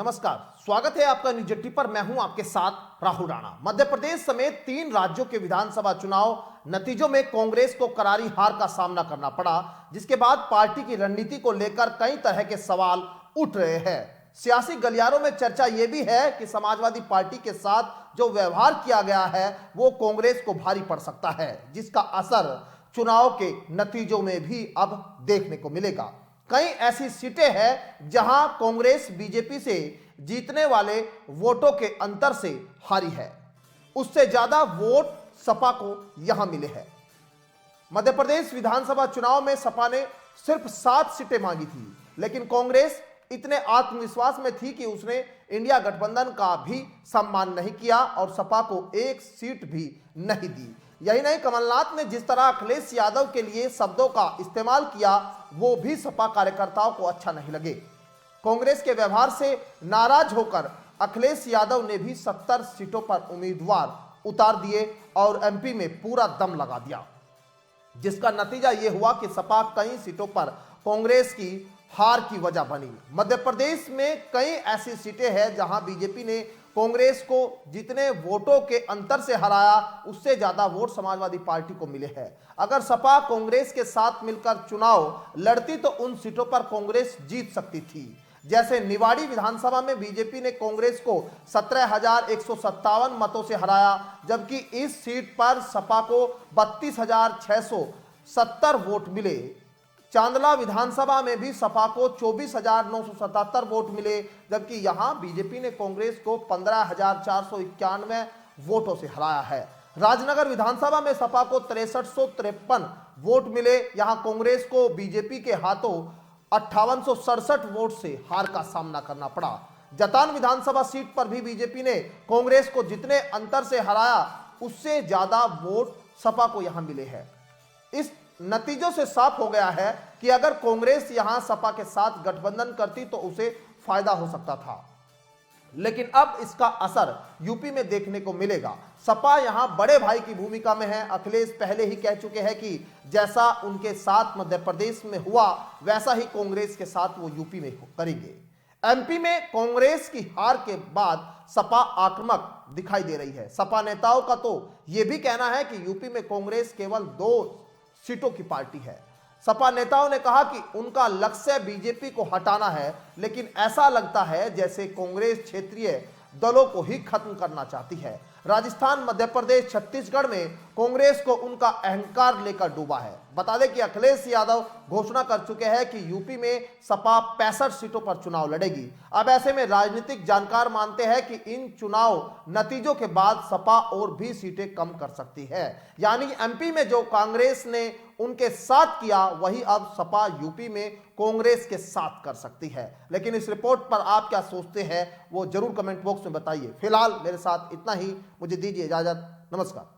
नमस्कार, स्वागत है आपका न्यूज एटी पर। मैं हूं आपके साथ राहुल राणा। मध्य प्रदेश समेत 3 राज्यों के विधानसभा चुनाव नतीजों में कांग्रेस को करारी हार का सामना करना पड़ा, जिसके बाद पार्टी की रणनीति को लेकर कई तरह के सवाल उठ रहे हैं। सियासी गलियारों में चर्चा यह भी है कि समाजवादी पार्टी के साथ जो व्यवहार किया गया है वो कांग्रेस को भारी पड़ सकता है, जिसका असर चुनाव के नतीजों में भी अब देखने को मिलेगा। कई ऐसी सीटें हैं जहां कांग्रेस बीजेपी से जीतने वाले वोटों के अंतर से हारी है, उससे ज्यादा वोट सपा को यहां मिले हैं। मध्य प्रदेश विधानसभा चुनाव में सपा ने सिर्फ 7 सीटें मांगी थी, लेकिन कांग्रेस इतने आत्मविश्वास में थी कि उसने इंडिया गठबंधन का भी सम्मान नहीं किया और सपा को 1 सीट भी नहीं दी। यही नहीं, कमलनाथ ने जिस तरह अखिलेश यादव के लिए शब्दों का इस्तेमाल किया वो भी सपा कार्यकर्ताओं को अच्छा नहीं लगे। कांग्रेस के व्यवहार से नाराज होकर अखिलेश यादव ने भी 70 सीटों पर उम्मीदवार उतार दिए और एमपी में पूरा दम लगा दिया, जिसका नतीजा यह हुआ कि सपा कई सीटों पर कांग्रेस की हार की वजह बनी। मध्य प्रदेश में कई ऐसी सीटें हैं जहां बीजेपी ने कांग्रेस को जितने वोटों के अंतर से हराया उससे ज्यादा वोट समाजवादी पार्टी को मिले हैं। अगर सपा कांग्रेस के साथ मिलकर चुनाव लड़ती तो उन सीटों पर कांग्रेस जीत सकती थी। जैसे निवाड़ी विधानसभा में बीजेपी ने कांग्रेस को 17,157 मतों से हराया, जबकि इस सीट पर सपा को 32,670 वोट मिले। चांदला विधानसभा में भी सपा को 24,977 वोट मिले, जबकि यहां बीजेपी ने कांग्रेस को 15,491 वोटों से हराया है। राजनगर विधानसभा में सपा को 6353 वोट मिले, यहां कांग्रेस को बीजेपी के हाथों 5867 वोट से हार का सामना करना पड़ा। जतान विधानसभा सीट पर भी बीजेपी ने कांग्रेस को जितने अंतर से हराया उससे ज्यादा वोट सपा को यहां मिले हैं। इस नतीजों से साफ हो गया है कि अगर कांग्रेस यहां सपा के साथ गठबंधन करती तो उसे फायदा हो सकता था, लेकिन अब इसका असर यूपी में देखने को मिलेगा। सपा यहां बड़े भाई की भूमिका में है। अखिलेश पहले ही कह चुके हैं कि जैसा उनके साथ मध्य प्रदेश में हुआ वैसा ही कांग्रेस के साथ वो यूपी में करेंगे। एमपी में कांग्रेस की हार के बाद सपा आक्रामक दिखाई दे रही है। सपा नेताओं का तो यह भी कहना है कि यूपी में कांग्रेस केवल 2 सीटों की पार्टी है। सपा नेताओं ने कहा कि उनका लक्ष्य बीजेपी को हटाना है, लेकिन ऐसा लगता है जैसे कांग्रेस क्षेत्रीय दलों को ही खत्म करना चाहती है। राजस्थान, मध्य प्रदेश, छत्तीसगढ़ में कांग्रेस को उनका अहंकार लेकर डूबा है। बता दें कि अखिलेश यादव घोषणा कर चुके हैं कि यूपी में सपा 65 सीटों पर चुनाव लड़ेगी। अब ऐसे में राजनीतिक जानकार मानते हैं कि इन चुनाव नतीजों के बाद सपा और भी सीटें कम कर सकती है। यानी एमपी में जो कांग्रेस ने उनके साथ किया वही अब सपा यूपी में कांग्रेस के साथ कर सकती है। लेकिन इस रिपोर्ट पर आप क्या सोचते हैं वो जरूर कमेंट बॉक्स में बताइए। फिलहाल मेरे साथ इतना ही, मुझे दीजिए इजाजत। नमस्कार।